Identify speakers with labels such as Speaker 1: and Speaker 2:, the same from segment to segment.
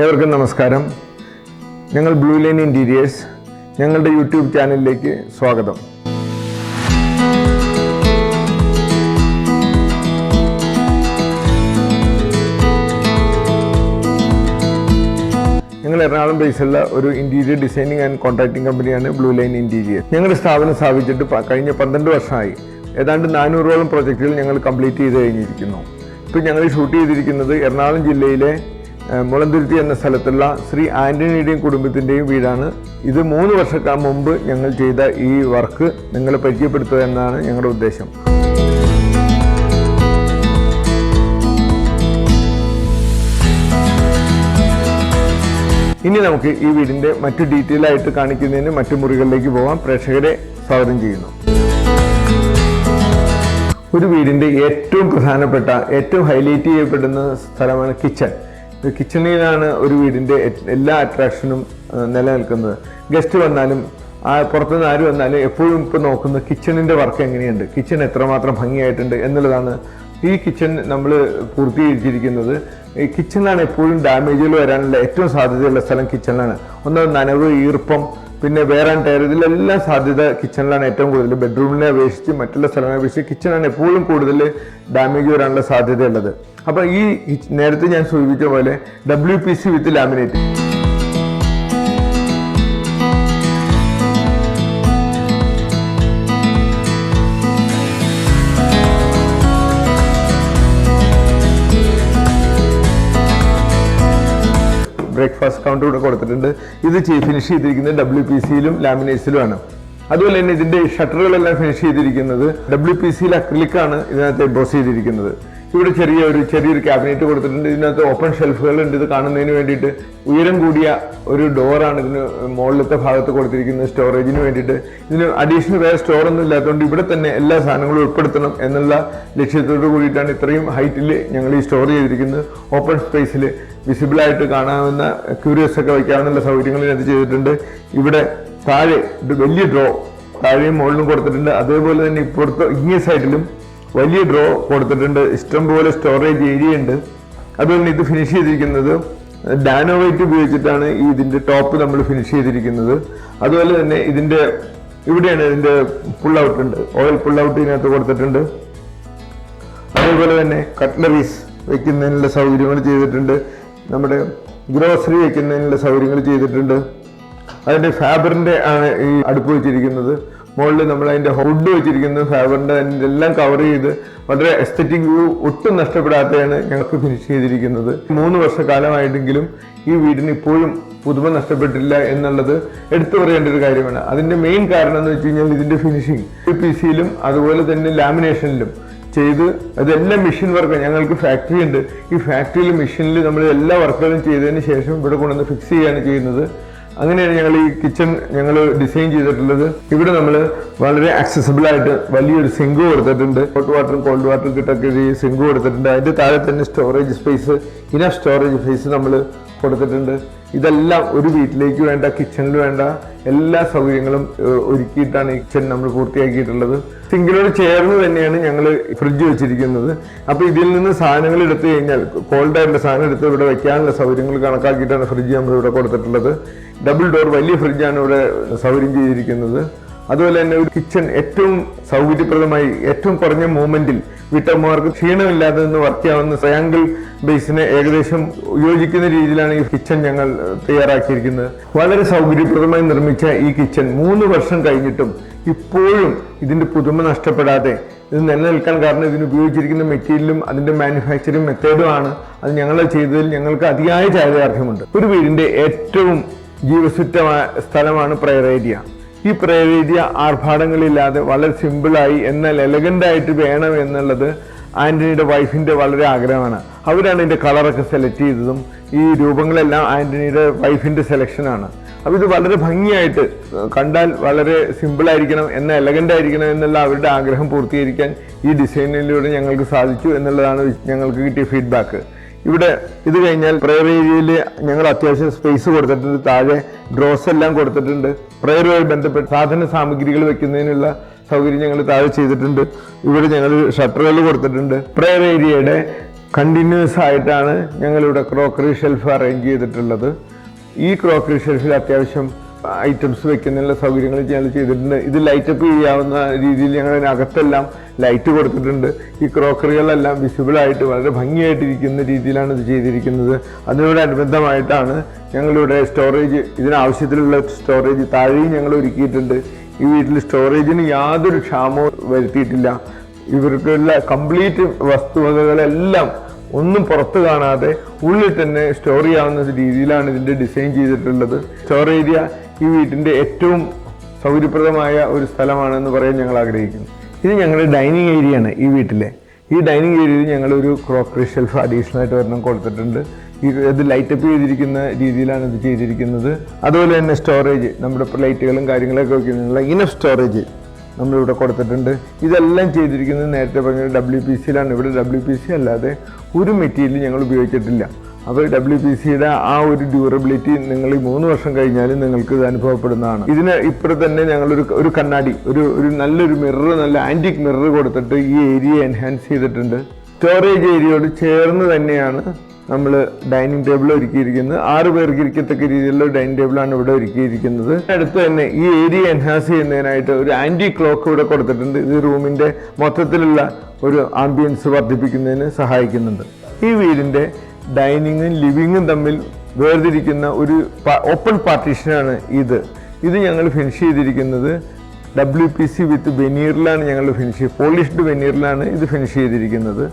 Speaker 1: ഏവർക്കും നമസ്കാരം. ഞങ്ങൾ ബ്ലൂ ലൈൻ ഇൻറ്റീരിയേഴ്സ് ഞങ്ങളുടെ യൂട്യൂബ് ചാനലിലേക്ക് സ്വാഗതം. ഞങ്ങൾ എറണാകുളം ബേസുള്ള ഒരു ഇൻറ്റീരിയർ ഡിസൈനിങ് ആൻഡ് കോൺട്രാക്ടിങ് കമ്പനിയാണ് ബ്ലൂ ലൈൻ ഇൻറ്റീരിയേഴ്സ്. ഞങ്ങളുടെ സ്ഥാപനം സ്ഥാപിച്ചിട്ട് കഴിഞ്ഞ 12 വർഷമായി. ഏതാണ്ട് 400ഓളം പ്രോജക്റ്റുകൾ ഞങ്ങൾ കംപ്ലീറ്റ് ചെയ്ത് കഴിഞ്ഞിരിക്കുന്നു. ഇപ്പോൾ ഞങ്ങൾ ഷൂട്ട് ചെയ്തിരിക്കുന്നത് എറണാകുളം ജില്ലയിലെ മുളന്തുരുത്തി എന്ന സ്ഥലത്തുള്ള ശ്രീ ആൻ്റണിയുടെയും കുടുംബത്തിൻ്റെയും വീടാണ്. ഇത് 3 വർഷക്കാലം മുമ്പ് ഞങ്ങൾ ചെയ്ത ഈ വർക്ക് നിങ്ങളെ പരിചയപ്പെടുത്തുക എന്നതാണ് ഞങ്ങളുടെ ഉദ്ദേശം. ഇനി നമുക്ക് ഈ വീടിൻ്റെ മറ്റു ഡീറ്റെയിൽ ആയിട്ട് കാണിക്കുന്നതിന് മറ്റു മുറികളിലേക്ക് പോകാം. പ്രേക്ഷകരെ സ്വാഗതം ചെയ്യുന്നു. ഒരു വീടിൻ്റെ ഏറ്റവും പ്രധാനപ്പെട്ട, ഏറ്റവും ഹൈലൈറ്റ് ചെയ്യപ്പെടുന്ന സ്ഥലമാണ് കിച്ചൺ. കിച്ചണിലാണ് ഒരു വീടിൻ്റെ എല്ലാ അട്രാക്ഷനും നിലനിൽക്കുന്നത്. ഗസ്റ്റ് വന്നാലും പുറത്തുനിന്ന് ആര് വന്നാലും എപ്പോഴും ഇപ്പോൾ നോക്കുന്നത് കിച്ചണിൻ്റെ വർക്ക് എങ്ങനെയുണ്ട്, കിച്ചൺ എത്രമാത്രം ഭംഗിയായിട്ടുണ്ട് എന്നുള്ളതാണ്. ഈ കിച്ചൺ നമ്മൾ പൂർത്തീകരിച്ചിരിക്കുന്നത്. ഈ കിച്ചണിലാണ് എപ്പോഴും ഡാമേജുകൾ വരാനുള്ള ഏറ്റവും സാധ്യതയുള്ള സ്ഥലം കിച്ചണിലാണ്. ഒന്ന് നനവ്, ഈർപ്പം, പിന്നെ വേറെ ടയർ, ഇതിലെല്ലാം സാധ്യത കിച്ചണിലാണ് ഏറ്റവും കൂടുതൽ. ബെഡ്റൂമിനെ അപേക്ഷിച്ച് മറ്റുള്ള സ്ഥലങ്ങളെ അപേക്ഷിച്ച് കിച്ചണാണ് എപ്പോഴും കൂടുതൽ ഡാമേജ് വരാനുള്ള സാധ്യതയുള്ളത്. അപ്പോൾ ഈ നേരത്തെ ഞാൻ സൂചിപ്പിച്ച പോലെ WPC വിത്ത് ലാമിനേറ്റ്. ബ്രേക്ക്ഫാസ്റ്റ് കൗണ്ടർ ഇവിടെ കൊടുത്തിട്ടുണ്ട്. ഇത് ഫിനിഷ് ചെയ്തിരിക്കുന്നത് WPCയിലും ലാമിനേറ്റ്സിലുമാണ്. അതുപോലെ തന്നെ ഇതിന്റെ ഷട്ടറുകളെല്ലാം ഫിനിഷ് ചെയ്തിരിക്കുന്നത് WPCയിൽ അക്രിലിക്കാണ് ഇതിനകത്ത് എംബോസ് ചെയ്തിരിക്കുന്നത്. ഇവിടെ ചെറിയൊരു ക്യാബിനറ്റ് കൊടുത്തിട്ടുണ്ട്. ഇതിനകത്ത് ഓപ്പൺ ഷെൽഫുകൾ ഉണ്ട്. ഇത് കാണുന്നതിന് വേണ്ടിയിട്ട് ഉയരം കൂടിയ ഒരു ഡോറാണ് ഇതിന് മുകളിലത്തെ ഭാഗത്ത് കൊടുത്തിരിക്കുന്നത്, സ്റ്റോറേജിന് വേണ്ടിയിട്ട്. ഇതിന് അഡീഷണൽ വേറെ സ്റ്റോറൊന്നും ഇല്ലാത്തതുകൊണ്ട് ഇവിടെ തന്നെ എല്ലാ സാധനങ്ങളും ഉൾപ്പെടുത്തണം എന്നുള്ള ലക്ഷ്യത്തോടു കൂടിയിട്ടാണ് ഇത്രയും ഹൈറ്റിൽ ഞങ്ങൾ ഈ സ്റ്റോർ ചെയ്തിരിക്കുന്നത്. ഓപ്പൺ സ്പേസിൽ വിസിബിളായിട്ട് കാണാവുന്ന ക്യൂരിയസ് ഒക്കെ വയ്ക്കാവുന്ന സൗകര്യങ്ങൾ ഇതിനകത്ത് ചെയ്തിട്ടുണ്ട്. ഇവിടെ താഴെ വലിയ ഡ്രോ താഴെയും മുകളിലും കൊടുത്തിട്ടുണ്ട്. അതേപോലെ തന്നെ ഇപ്പുറത്ത് ഇങ്ങേ സൈഡിലും വലിയ ഡ്രോ കൊടുത്തിട്ടുണ്ട്. ഇഷ്ടംപോലെ സ്റ്റോറേജ് ഏരിയ ഉണ്ട്. അതുപോലെ ഇത് ഫിനിഷ് ചെയ്തിരിക്കുന്നത് ഡാനോവൈറ്റ് ഉപയോഗിച്ചിട്ടാണ് ഇതിന്റെ ടോപ്പ് നമ്മൾ ഫിനിഷ് ചെയ്തിരിക്കുന്നത്. അതുപോലെ തന്നെ ഇവിടെയാണ് ഇതിന്റെ പുൾ ഔട്ട് ഉണ്ട്, ഓയിൽ പുൾ ഔട്ട് ഇതിനകത്ത് കൊടുത്തിട്ടുണ്ട്. അതേപോലെ തന്നെ കട്ട്ലറീസ് വെക്കുന്നതിനുള്ള സൗകര്യങ്ങൾ ചെയ്തിട്ടുണ്ട്. നമ്മുടെ ഗ്രോസറി വെക്കുന്നതിനുള്ള സൗകര്യങ്ങൾ ചെയ്തിട്ടുണ്ട്. അതിന്റെ ഫാബറിന്റെ ആണ് ഈ അടുപ്പ് വെച്ചിരിക്കുന്നത്. മുകളിൽ നമ്മൾ അതിന്റെ ഹുഡ് വെച്ചിരിക്കുന്നത് ഫാബറിന്റെ എല്ലാം കവർ ചെയ്ത് വളരെ എസ്തെറ്റിക് വ്യൂ ഒട്ടും നഷ്ടപ്പെടാതെയാണ് ഞങ്ങൾക്ക് ഫിനിഷ് ചെയ്തിരിക്കുന്നത്. 3 വർഷക്കാലമായിട്ടെങ്കിലും ഈ വീടിന് ഇപ്പോഴും പുതുമ നഷ്ടപ്പെട്ടില്ല എന്നുള്ളത് എടുത്തു പറയേണ്ട ഒരു കാര്യമാണ്. അതിന്റെ മെയിൻ കാരണം എന്ന് വെച്ച് കഴിഞ്ഞാൽ ഇതിന്റെ ഫിനിഷിങ് WPCയിലും അതുപോലെ തന്നെ ലാമിനേഷനിലും ചെയ്ത് അതെല്ലാം മെഷീൻ വർക്ക്. ഞങ്ങൾക്ക് ഫാക്ടറി ഉണ്ട്. ഈ ഫാക്ടറിയിൽ മെഷീനിൽ നമ്മൾ എല്ലാ വർക്കുകളും ചെയ്തതിന് ശേഷം ഇവിടെ കൊണ്ടുവന്ന് ഫിക്സ് ചെയ്യുകയാണ് ചെയ്യുന്നത്. അങ്ങനെയാണ് ഞങ്ങൾ ഈ കിച്ചൺ ഡിസൈൻ ചെയ്തിട്ടുള്ളത്. ഇവിടെ നമ്മൾ വളരെ ആക്സസിബിൾ ആയിട്ട് വലിയൊരു സിങ്ക് കൊടുത്തിട്ടുണ്ട്. ഹോട്ട് വാട്ടറും കോൾഡ് വാട്ടറും കിട്ടൊക്കെ ഈ സിങ്ക് കൊടുത്തിട്ടുണ്ട്. അതിന്റെ താഴെ തന്നെ storage space, enough storage space നമ്മൾ കൊടുത്തിട്ടുണ്ട്. ഇതെല്ലാം ഒരു വീട്ടിലേക്ക് വേണ്ട, കിച്ചണിൽ വേണ്ട എല്ലാ സൗകര്യങ്ങളും ഒരുക്കിയിട്ടാണ് ഈ കിച്ചൺ നമ്മൾ പൂർത്തിയാക്കിയിട്ടുള്ളത്. സിങ്കിനോട് ചേർന്ന് തന്നെയാണ് ഞങ്ങൾ ഫ്രിഡ്ജ് വെച്ചിരിക്കുന്നത്. അപ്പോൾ ഇതിൽ നിന്ന് സാധനങ്ങൾ എടുത്തു കഴിഞ്ഞാൽ കോൾഡ് ആയിട്ടുള്ള സാധനം എടുത്ത് ഇവിടെ വെക്കാനുള്ള സൗകര്യങ്ങൾ കണക്കാക്കിയിട്ടാണ് ഫ്രിഡ്ജ് നമ്മൾ ഇവിടെ കൊടുത്തിട്ടുള്ളത്. ഡബിൾ ഡോർ വലിയ ഫ്രിഡ്ജാണ് ഇവിടെ സൗകര്യം ചെയ്തിരിക്കുന്നത്. അതുപോലെ തന്നെ ഒരു കിച്ചൺ ഏറ്റവും സൗകര്യപ്രദമായി ഏറ്റവും കുറഞ്ഞ മൂവ്മെന്റിൽ വീട്ടമ്മമാർക്ക് ക്ഷീണമില്ലാതെ നിന്ന് വർക്ക് ചെയ്യാവുന്ന ട്രയാങ്കിൾ ബേസിനെ ഏകദേശം യോജിക്കുന്ന രീതിയിലാണ് ഈ കിച്ചൺ ഞങ്ങൾ തയ്യാറാക്കിയിരിക്കുന്നത്. വളരെ സൗകര്യപ്രദമായി നിർമ്മിച്ച ഈ കിച്ചൺ 3 വർഷം കഴിഞ്ഞിട്ടും ഇപ്പോഴും ഇതിന്റെ പുതുമ നഷ്ടപ്പെടാതെ ഇത് നിലനിൽക്കാൻ കാരണം ഇതിന് ഉപയോഗിച്ചിരിക്കുന്ന മെറ്റീരിയലും അതിന്റെ മാനുഫാക്ചറിങ് മെത്തേഡും ആണ്. അത് ഞങ്ങൾ ചെയ്തതിൽ ഞങ്ങൾക്ക് അതിയായ ചാരിതാർത്ഥ്യമുണ്ട്. ഒരു വീടിന്റെ ഏറ്റവും ജീവസുറ്റമായ സ്ഥലമാണ് പ്രയർ ഏരിയ. ഈ പ്രയർ ഏരിയ ആർഭാടങ്ങളില്ലാതെ വളരെ സിമ്പിളായി എന്നാൽ എലഗന്റ് ആയിട്ട് വേണം എന്നുള്ളത് ആന്റണിയുടെ വൈഫിന്റെ വളരെ ആഗ്രഹമാണ്. അവരാണ് ഇതിന്റെ കളറൊക്കെ സെലക്ട് ചെയ്തതും ഈ രൂപങ്ങളെല്ലാം ആന്റണിയുടെ വൈഫിന്റെ സെലക്ഷനാണ്. അപ്പോൾ ഇത് വളരെ ഭംഗിയായിട്ട് കണ്ടാൽ വളരെ സിമ്പിൾ ആയിരിക്കണം, എന്നാൽ എലഗന്റ് ആയിരിക്കണം എന്നുള്ള അവരുടെ ആഗ്രഹം പൂർത്തീകരിക്കാൻ ഈ ഡിസൈനിലൂടെ ഞങ്ങൾക്ക് സാധിച്ചു എന്നുള്ളതാണ് ഞങ്ങൾക്ക് കിട്ടിയ ഫീഡ്ബാക്ക്. ഇവിടെ ഇത് കഴിഞ്ഞാൽ പ്രയർ ഏരിയയിൽ ഞങ്ങൾ അത്യാവശ്യം സ്പേസ് കൊടുത്തിട്ടുണ്ട്. താഴെ ഡ്രോസ് എല്ലാം കൊടുത്തിട്ടുണ്ട്. പ്രയറുമായി ബന്ധപ്പെട്ട് സാധന സാമഗ്രികൾ വെക്കുന്നതിനുള്ള സൗകര്യം ഞങ്ങൾ താഴെ ചെയ്തിട്ടുണ്ട്. ഇവിടെ ഞങ്ങൾ ഷട്ടറുകൾ കൊടുത്തിട്ടുണ്ട്. പ്രയർ ഏരിയയുടെ കണ്ടിന്യൂസ് ആയിട്ടാണ് ഞങ്ങളിവിടെ ക്രോക്കറി ഷെൽഫ് അറേഞ്ച് ചെയ്തിട്ടുള്ളത്. ഈ ക്രോക്കറി ഷെൽഫിൽ അത്യാവശ്യം ഐറ്റംസ് വെക്കുന്നതിനുള്ള സൗകര്യങ്ങൾ ഞങ്ങൾ ചെയ്തിട്ടുണ്ട്. ഇത് ലൈറ്റപ്പ് ചെയ്യാവുന്ന രീതിയിൽ ഞങ്ങൾ അതിനകത്തെല്ലാം ലൈറ്റ് കൊടുത്തിട്ടുണ്ട്. ഈ ക്രോക്കറികളെല്ലാം വിസിബിളായിട്ട് വളരെ ഭംഗിയായിട്ടിരിക്കുന്ന രീതിയിലാണ് ഇത് ചെയ്തിരിക്കുന്നത്. അതിനോടനുബന്ധമായിട്ടാണ് ഞങ്ങളിവിടെ സ്റ്റോറേജ്, ഇതിനാവശ്യത്തിലുള്ള സ്റ്റോറേജ് താഴെയും ഞങ്ങൾ ഒരുക്കിയിട്ടുണ്ട്. ഈ വീട്ടിൽ സ്റ്റോറേജിന് യാതൊരു ക്ഷാമവും വരുത്തിയിട്ടില്ല. ഇവർക്കുള്ള കംപ്ലീറ്റ് വസ്തുവകകളെല്ലാം ഒന്നും പുറത്ത് കാണാതെ ഉള്ളിൽ തന്നെ സ്റ്റോർ ചെയ്യാവുന്ന രീതിയിലാണ് ഇതിൻ്റെ ഡിസൈൻ ചെയ്തിട്ടുള്ളത്. സ്റ്റോർ ഏരിയ ഈ വീട്ടിൻ്റെ ഏറ്റവും സൗകര്യപ്രദമായ ഒരു സ്ഥലമാണെന്ന് പറയാൻ ഞങ്ങൾ ആഗ്രഹിക്കുന്നു. ഇത് ഞങ്ങളുടെ ഡൈനിങ് ഏരിയ ആണ്. ഈ വീട്ടിലെ ഈ ഡൈനിങ് ഏരിയയിൽ ഞങ്ങളൊരു ക്രോക്കറി ഷെൽഫ് അഡീഷണൽ ആയിട്ട് ഒരെണ്ണം കൊടുത്തിട്ടുണ്ട്. ഇത് ലൈറ്റപ്പ് ചെയ്തിരിക്കുന്ന രീതിയിലാണ് ഇത് ചെയ്തിരിക്കുന്നത്. അതുപോലെ തന്നെ സ്റ്റോറേജ്, നമ്മുടെ പ്ലേറ്റുകളും കാര്യങ്ങളൊക്കെ വയ്ക്കുന്നതിനുള്ള ഇനഫ് സ്റ്റോറേജ് നമ്മളിവിടെ കൊടുത്തിട്ടുണ്ട്. ഇതെല്ലാം ചെയ്തിരിക്കുന്നത് നേരത്തെ പറഞ്ഞ WPCയിലാണ്. ഇവിടെ WPC അല്ലാതെ ഒരു മെറ്റീരിയൽ ഞങ്ങൾ ഉപയോഗിച്ചിട്ടില്ല. അപ്പോൾ WPCയുടെ ആ ഒരു ഡ്യൂറബിലിറ്റി നിങ്ങൾ ഈ 3 വർഷം കഴിഞ്ഞാലും നിങ്ങൾക്ക് ഇത് അനുഭവപ്പെടുന്നതാണ്. ഇതിന് ഇപ്പുറം തന്നെ ഞങ്ങളൊരു കണ്ണാടി, ഒരു നല്ലൊരു മിറർ, നല്ല ആൻറ്റിക് മിറർ കൊടുത്തിട്ട് ഈ ഏരിയ എൻഹാൻസ് ചെയ്തിട്ടുണ്ട്. സ്റ്റോറേജ് ഏരിയയോട് ചേർന്ന് തന്നെയാണ് നമ്മൾ ഡൈനിങ് ടേബിൾ ഒരുക്കിയിരിക്കുന്നത്. 6 പേർക്ക് ഇരിക്കത്തക്ക രീതിയിലുള്ള ഡൈനിങ് ടേബിളാണ് ഇവിടെ ഒരുക്കിയിരിക്കുന്നത്. അടുത്ത് തന്നെ ഈ ഏരിയ എൻഹാൻസ് ചെയ്യുന്നതിനായിട്ട് ഒരു ആൻറ്റി ക്ലോക്ക് ഇവിടെ കൊടുത്തിട്ടുണ്ട്. ഇത് റൂമിൻ്റെ മൊത്തത്തിലുള്ള ഒരു ആംബിയൻസ് വർദ്ധിപ്പിക്കുന്നതിന് സഹായിക്കുന്നുണ്ട്. ഈ വീടിൻ്റെ ഡൈനിങ്ങും ലിവിങ്ങും തമ്മിൽ വേർതിരിക്കുന്ന ഒരു ഓപ്പൺ പാർട്ടീഷനാണ് ഇത്. ഞങ്ങൾ ഫിനിഷ് ചെയ്തിരിക്കുന്നത് WPC വിത്ത് വെനീറിലാണ്. ഞങ്ങൾ പോളിഷ്ഡ് വെനീറിലാണ് ഇത് ഫിനിഷ് ചെയ്തിരിക്കുന്നത്.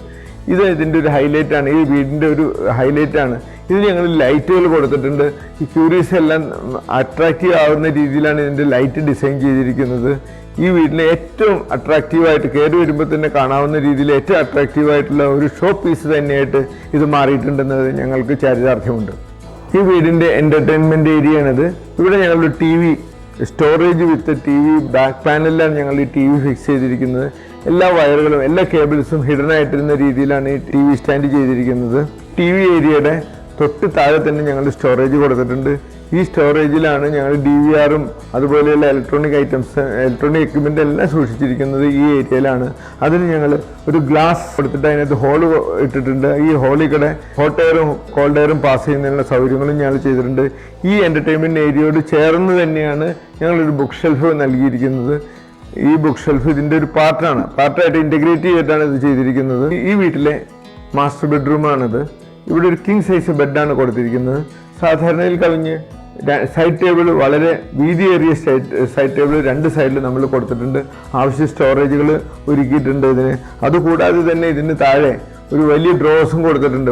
Speaker 1: ഇതിൻ്റെ ഒരു ഹൈലൈറ്റാണ്, ഈ വീടിൻ്റെ ഒരു ഹൈലൈറ്റാണ്. ഇത് ഞങ്ങൾ ലൈറ്റുകൾ കൊടുത്തിട്ടുണ്ട്. ഈ ക്യൂരീസ് എല്ലാം അട്രാക്റ്റീവ് ആവുന്ന രീതിയിലാണ് ഇതിൻ്റെ ലൈറ്റ് ഡിസൈൻ ചെയ്തിരിക്കുന്നത്. ഈ വീടിനെ ഏറ്റവും അട്രാക്റ്റീവായിട്ട് കയറി വരുമ്പോൾ തന്നെ കാണാവുന്ന രീതിയിൽ ഏറ്റവും അട്രാക്റ്റീവായിട്ടുള്ള ഒരു ഷോ പീസ് തന്നെയായിട്ട് ഇത് മാറിയിട്ടുണ്ടെന്നത് ഞങ്ങൾക്ക് ചാരിതാർത്ഥ്യമുണ്ട്. ഈ വീടിൻ്റെ എൻ്റർടൈൻമെൻറ്റ് ഏരിയയാണിത്. ഇവിടെ ഞങ്ങളൊരു TV സ്റ്റോറേജ് വിത്ത് TV ബാക്ക് പാനലിലാണ് ഞങ്ങൾ ഈ TV ഫിക്സ് ചെയ്തിരിക്കുന്നത്. എല്ലാ വയറുകളും എല്ലാ കേബിൾസും ഹിഡൻ ആയിട്ടിരുന്ന രീതിയിലാണ് ഈ TV സ്റ്റാൻഡ് ചെയ്തിരിക്കുന്നത്. TV ഏരിയയുടെ തൊട്ട് താഴെ തന്നെ ഞങ്ങൾ സ്റ്റോറേജ് കൊടുത്തിട്ടുണ്ട്. ഈ സ്റ്റോറേജിലാണ് ഞങ്ങൾ DVRും അതുപോലെയുള്ള ഇലക്ട്രോണിക് എക്യുപ്മെൻ്റ് എല്ലാം സൂക്ഷിച്ചിരിക്കുന്നത് ഈ ഏരിയയിലാണ്. അതിന് ഞങ്ങൾ ഒരു ഗ്ലാസ് കൊടുത്തിട്ട് അതിനകത്ത് ഹോള് ഇട്ടിട്ടുണ്ട്. ഈ ഹോളിൽ കൂടെ ഹോട്ട് എയറും കോൾഡ് എയറും പാസ് ചെയ്യുന്നതിനുള്ള സൗകര്യങ്ങളും ഞങ്ങൾ ചെയ്തിട്ടുണ്ട്. ഈ എൻ്റർടൈൻമെൻറ്റ് ഏരിയയോട് ചേർന്ന് തന്നെയാണ് ഞങ്ങളൊരു ബുക്ക് ഷെൽഫ് നൽകിയിരിക്കുന്നത്. ഈ ബുക്ക് ഷെൽഫ് ഇതിൻ്റെ ഒരു പാർട്ടായിട്ട് ഇൻ്റഗ്രേറ്റ് ചെയ്തിട്ടാണ് ഇത് ചെയ്തിരിക്കുന്നത്. ഈ വീട്ടിലെ മാസ്റ്റർ ബെഡ്റൂമാണിത്. ഇവിടെ ഒരു കിങ് സൈസ് ബെഡാണ് കൊടുത്തിരിക്കുന്നത്. സാധാരണയിൽ കവിഞ്ഞ് സൈഡ് ടേബിൾ, വളരെ വീതിയേറിയ സൈഡ് ടേബിൾ 2 സൈഡിൽ നമ്മൾ കൊടുത്തിട്ടുണ്ട്. ആവശ്യ സ്റ്റോറേജുകൾ ഒരുക്കിയിട്ടുണ്ട് ഇതിന്. അതുകൂടാതെ തന്നെ ഇതിന് താഴെ ഒരു വലിയ ഡ്രോസും കൊടുത്തിട്ടുണ്ട്.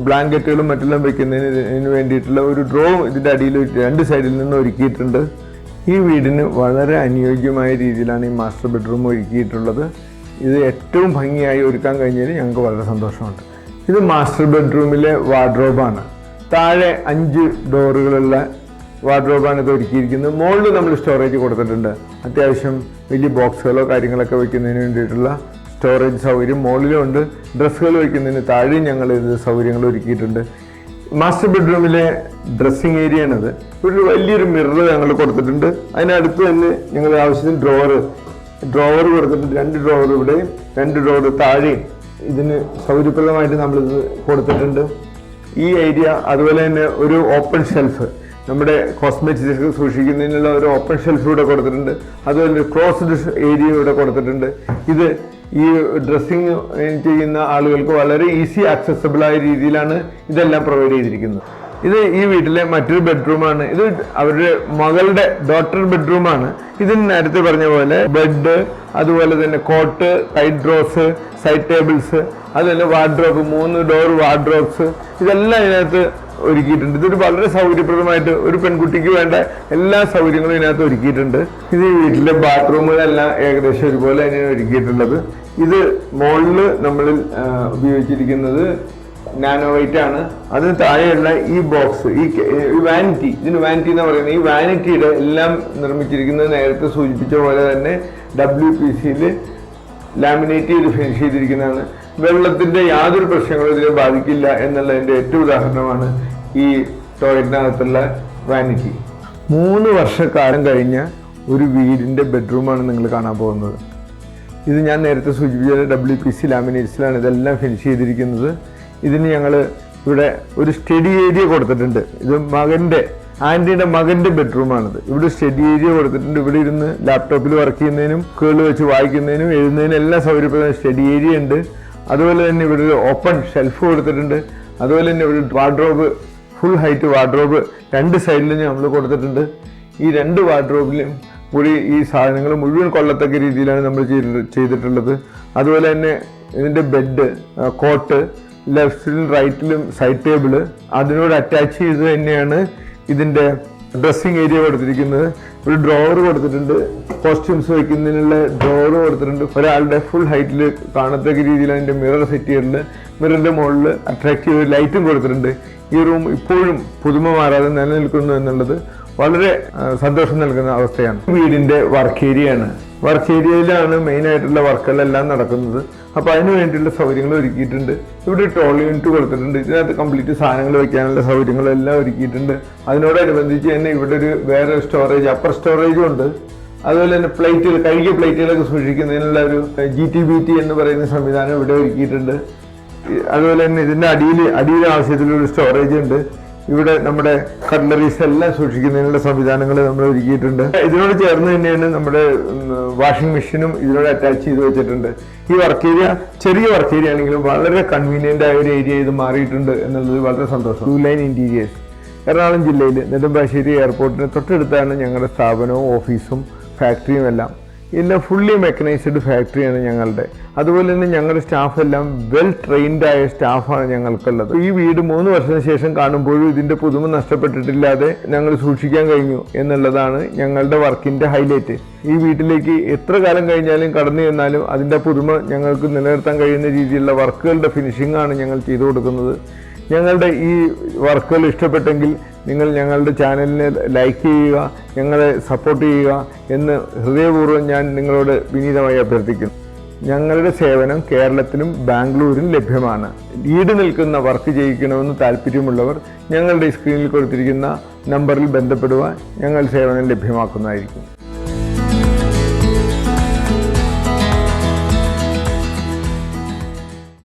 Speaker 1: ബ്ലാങ്കറ്റുകളും മറ്റെല്ലാം വെക്കുന്നതിന് വേണ്ടിയിട്ടുള്ള ഒരു ഡ്രോ ഇതിൻ്റെ അടിയിൽ 2 സൈഡിൽ നിന്ന് ഒരുക്കിയിട്ടുണ്ട്. ഈ വീടിന് വളരെ അനുയോജ്യമായ രീതിയിലാണ് ഈ മാസ്റ്റർ ബെഡ്റൂം ഒരുക്കിയിട്ടുള്ളത്. ഇത് ഏറ്റവും ഭംഗിയായി ഒരുക്കാൻ കഴിഞ്ഞതിന് ഞങ്ങൾക്ക് വളരെ സന്തോഷമുണ്ട്. ഇത് മാസ്റ്റർ ബെഡ്റൂമിലെ വാർഡ്രോബാണ്. താഴെ 5 ഡോറുകളുള്ള വാർഡ്രോബാണ് ഇത് ഒരുക്കിയിരിക്കുന്നത്. മുകളിൽ നമ്മൾ സ്റ്റോറേജ് കൊടുത്തിട്ടുണ്ട്. അത്യാവശ്യം വലിയ ബോക്സുകളോ കാര്യങ്ങളൊക്കെ വയ്ക്കുന്നതിന് വേണ്ടിയിട്ടുള്ള സ്റ്റോറേജ് സൗകര്യം മുകളിലുണ്ട്. ഡ്രസ്സുകൾ വയ്ക്കുന്നതിന് താഴെയും ഞങ്ങൾ ഇത് സൗകര്യങ്ങൾ ഒരുക്കിയിട്ടുണ്ട്. മാസ്റ്റർ ബെഡ്റൂമിലെ ഡ്രസ്സിങ് ഏരിയയാണിത്. ഇവിടെ വലിയൊരു മിറർ ഞങ്ങൾ കൊടുത്തിട്ടുണ്ട്. അതിനടുത്ത് തന്നെ ഞങ്ങൾ ആവശ്യത്തിന് ഡ്രോവർ കൊടുത്തിട്ടുണ്ട്. 2 ഡ്രോവർ ഇവിടെയും 2 ഡ്രോവർ താഴെയും ഇതിന് സൗകര്യപ്രദമായിട്ട് നമ്മളിത് കൊടുത്തിട്ടുണ്ട്. ഈ ഏരിയ അതുപോലെ തന്നെ ഒരു ഓപ്പൺ ഷെൽഫ്, നമ്മുടെ കോസ്മെറ്റിക്സ് സൂക്ഷിക്കുന്നതിനുള്ള ഒരു ഓപ്പൺ ഷെൽഫ് ഇവിടെ കൊടുത്തിട്ടുണ്ട്. അതുപോലെ ഒരു ക്ലോസ്ഡ് ഏരിയ ഇവിടെ കൊടുത്തിട്ടുണ്ട്. ഇത് ഈ ഡ്രസ്സിങ് ചെയ്യുന്ന ആളുകൾക്ക് വളരെ ഈസി ആക്സസബിളായ രീതിയിലാണ് ഇതെല്ലാം പ്രൊവൈഡ് ചെയ്തിരിക്കുന്നത്. ഇത് ഈ വീട്ടിലെ മറ്റൊരു ബെഡ്റൂമാണ്. ഇത് അവരുടെ മകളുടെ ഡോട്ടർ ബെഡ്റൂമാണ്. ഇതിന് നേരത്തെ പറഞ്ഞ പോലെ ബെഡ്, അതുപോലെ തന്നെ cot, side drawers, side tables, അതുപോലെ വാർഡ്രോബ്, 3 ഡോർ വാർഡ്രോബ്സ്, ഇതെല്ലാം ഇതിനകത്ത് ഒരുക്കിയിട്ടുണ്ട്. ഇതൊരു വളരെ സൗകര്യപ്രദമായിട്ട് ഒരു പെൺകുട്ടിക്ക് വേണ്ട എല്ലാ സൗകര്യങ്ങളും ഇതിനകത്ത് ഒരുക്കിയിട്ടുണ്ട്. ഇത് ഈ വീട്ടിലെ ബാത്റൂമുകളെല്ലാം ഏകദേശം ഒരുപോലെ തന്നെയാണ് ഒരുക്കിയിട്ടുള്ളത്. ഇത് മുകളിൽ നമ്മൾ ഉപയോഗിച്ചിരിക്കുന്നത് നാനോ വൈറ്റ് ആണ്. അതിന് താഴെയുള്ള ഈ ബോക്സ്, ഈ വാനിറ്റി, ഇതിന് വാനിറ്റി എന്ന് പറയുന്നത്, ഈ വാനിറ്റിയുടെ എല്ലാം നിർമ്മിച്ചിരിക്കുന്നത് നേരത്തെ സൂചിപ്പിച്ച പോലെ തന്നെ WPCയിൽ ലാമിനേറ്റ് ചെയ്ത് ഫിനിഷ് ചെയ്തിരിക്കുന്നതാണ്. വെള്ളത്തിൻ്റെ യാതൊരു പ്രശ്നങ്ങളും ഇതിനെ ബാധിക്കില്ല എന്നുള്ളതിൻ്റെ ഏറ്റവും ഉദാഹരണമാണ് ഈ ടോയ്ലറ്റിനകത്തുള്ള വാനിറ്റി. 3 വർഷക്കാലം കഴിഞ്ഞ ഒരു വീടിൻ്റെ ബെഡ്റൂമാണ് നിങ്ങൾ കാണാൻ പോകുന്നത്. ഇത് ഞാൻ നേരത്തെ സൂചിപ്പിച്ച WPC ലാമിനേറ്റ്സിലാണ് ഇതെല്ലാം ഫിനിഷ് ചെയ്തിരിക്കുന്നത്. ഇതിന് ഞങ്ങൾ ഇവിടെ ഒരു സ്റ്റഡി ഏരിയ കൊടുത്തിട്ടുണ്ട്. ഇത് ആൻറ്റിയുടെ മകൻ്റെ ബെഡ്റൂമാണിത്. ഇവിടെ സ്റ്റഡി ഏരിയ കൊടുത്തിട്ടുണ്ട്. ഇവിടെ ഇരുന്ന് ലാപ്ടോപ്പിൽ വർക്ക് ചെയ്യുന്നതിനും കേൾ വെച്ച് വായിക്കുന്നതിനും എഴുതുന്നതിനും എല്ലാം സൗകര്യപ്രദമായ സ്റ്റഡി ഏരിയ ഉണ്ട്. അതുപോലെ തന്നെ ഇവിടെ ഒരു ഓപ്പൺ ഷെൽഫ് കൊടുത്തിട്ടുണ്ട്. അതുപോലെ തന്നെ ഇവിടെ വാർഡ്രോബ്, ഫുൾ ഹൈറ്റ് വാർഡ്രോബ് 2 സൈഡിലും നമ്മൾ കൊടുത്തിട്ടുണ്ട്. ഈ 2 വാർഡ്രോബിലും കൂടി ഈ സാധനങ്ങൾ മുഴുവൻ കൊള്ളത്തക്ക രീതിയിലാണ് നമ്മൾ ചെയ്തിട്ടുള്ളത്. അതുപോലെ തന്നെ ഇതിൻ്റെ ബെഡ്, കോട്ട്, ലെഫ്റ്റിലും റൈറ്റിലും സൈഡ് ടേബിള്, അതിനോട് അറ്റാച്ച് ചെയ്ത് തന്നെയാണ് ഇതിൻ്റെ ഡ്രസ്സിങ് ഏരിയ കൊടുത്തിരിക്കുന്നത്. ഒരു ഡ്രോവർ കൊടുത്തിട്ടുണ്ട്, കോസ്റ്റ്യൂംസ് വയ്ക്കുന്നതിനുള്ള ഡ്രോവർ കൊടുത്തിട്ടുണ്ട്. ഒരാളുടെ ഫുൾ ഹൈറ്റിൽ കാണത്തക്ക രീതിയിൽ അതിൻ്റെ മിറർ സെറ്റ് ചെയ്തിട്ടുണ്ട്. മിററിൻ്റെ മുകളിൽ അട്രാക്റ്റീവ് ലൈറ്റും കൊടുത്തിട്ടുണ്ട്. ഈ റൂം ഇപ്പോഴും പുതുമ മാറാതെ നിലനിൽക്കുന്നു എന്നുള്ളത് വളരെ സന്തോഷം നൽകുന്ന അവസ്ഥയാണ്. വീടിൻ്റെ വർക്ക് ഏരിയയാണ്. വർക്ക് ഏരിയയിലാണ് മെയിനായിട്ടുള്ള വർക്കുകളെല്ലാം നടക്കുന്നത്. അപ്പോൾ അതിന് വേണ്ടിയുള്ള സൗകര്യങ്ങൾ ഒരുക്കിയിട്ടുണ്ട്. ഇവിടെ ട്രോളി യൂണിറ്റ് കൊടുത്തിട്ടുണ്ട്. ഇതിനകത്ത് കംപ്ലീറ്റ് സാധനങ്ങൾ വയ്ക്കാനുള്ള സൗകര്യങ്ങളെല്ലാം ഒരുക്കിയിട്ടുണ്ട്. അതിനോടനുബന്ധിച്ച് തന്നെ ഇവിടെ വേറെ സ്റ്റോറേജ്, അപ്പർ സ്റ്റോറേജും ഉണ്ട്. അതുപോലെ തന്നെ പ്ലേറ്റുകൾ, കഴുകിയ പ്ലേറ്റുകളൊക്കെ സൂക്ഷിക്കുന്നതിനുള്ള ഒരു GTBT എന്ന് പറയുന്ന സംവിധാനം ഇവിടെ ഒരുക്കിയിട്ടുണ്ട്. അതുപോലെ തന്നെ ഇതിൻ്റെ അടിയിലെ ആവശ്യത്തിലൊരു സ്റ്റോറേജ് ഉണ്ട്. ഇവിടെ നമ്മുടെ കട്ട്ലറീസ് എല്ലാം സൂക്ഷിക്കുന്നതിനുള്ള സംവിധാനങ്ങൾ നമ്മൾ ഒരുക്കിയിട്ടുണ്ട്. ഇതിനോട് ചേർന്ന് തന്നെയാണ് നമ്മുടെ വാഷിംഗ് മെഷീനും ഇതിനോട് അറ്റാച്ച് ചെയ്ത് വെച്ചിട്ടുണ്ട്. ഈ വർക്ക് ഏരിയ ചെറിയ വർക്ക് ഏരിയ ആണെങ്കിലും വളരെ കൺവീനിയൻ്റ് ആയ ഒരു ഏരിയ ഇത് മാറിയിട്ടുണ്ട് എന്നുള്ളത് വളരെ സന്തോഷം. 2 ലൈൻ ഇൻറ്റീരിയേഴ്സ്. എറണാകുളം ജില്ലയിൽ നെടുമ്പാശ്ശേരി എയർപോർട്ടിന് തൊട്ടടുത്താണ് ഞങ്ങളുടെ സ്ഥാപനവും ഓഫീസും ഫാക്ടറിയും എല്ലാം ഫുള്ളി മെക്കനൈസ്ഡ് ഫാക്ടറിയാണ് ഞങ്ങളുടെ. അതുപോലെ തന്നെ ഞങ്ങളുടെ സ്റ്റാഫ് എല്ലാം വെൽ ട്രെയിൻഡ് ആയ സ്റ്റാഫാണ് ഞങ്ങൾക്കുള്ളത്. ഈ വീട് 3 വർഷത്തിന് ശേഷം കാണുമ്പോഴും ഇതിൻ്റെ പുതുമ നഷ്ടപ്പെട്ടിട്ടില്ലാതെ ഞങ്ങൾ സൂക്ഷിക്കാൻ കഴിഞ്ഞു എന്നുള്ളതാണ് ഞങ്ങളുടെ വർക്കിൻ്റെ ഹൈലൈറ്റ്. ഈ വീട്ടിലേക്ക് എത്ര കാലം കഴിഞ്ഞാലും കടന്നു ചെന്നാലും അതിൻ്റെ പുതുമ ഞങ്ങൾക്ക് നിലനിർത്താൻ കഴിയുന്ന രീതിയിലുള്ള വർക്കുകളുടെ ഫിനിഷിംഗ് ആണ് ഞങ്ങൾ ചെയ്തു കൊടുക്കുന്നത്. ഞങ്ങളുടെ ഈ വർക്കുകൾ ഇഷ്ടപ്പെട്ടെങ്കിൽ നിങ്ങൾ ഞങ്ങളുടെ ചാനലിനെ ലൈക്ക് ചെയ്യുക, ഞങ്ങളെ സപ്പോർട്ട് ചെയ്യുക എന്ന് ഹൃദയപൂർവ്വം ഞാൻ നിങ്ങളോട് വിനീതമായി അഭ്യർത്ഥിക്കുന്നു. ഞങ്ങളുടെ സേവനം കേരളത്തിലും ബാംഗ്ലൂരിലും ലഭ്യമാണ്. ഈട് നിൽക്കുന്ന വർക്ക് ചെയ്യിക്കണമെന്ന് താല്പര്യമുള്ളവർ ഞങ്ങളുടെ സ്ക്രീനിൽ കൊടുത്തിരിക്കുന്ന നമ്പറിൽ ബന്ധപ്പെടുക. ഞങ്ങൾ സേവനം ലഭ്യമാക്കുന്നതായിരിക്കും.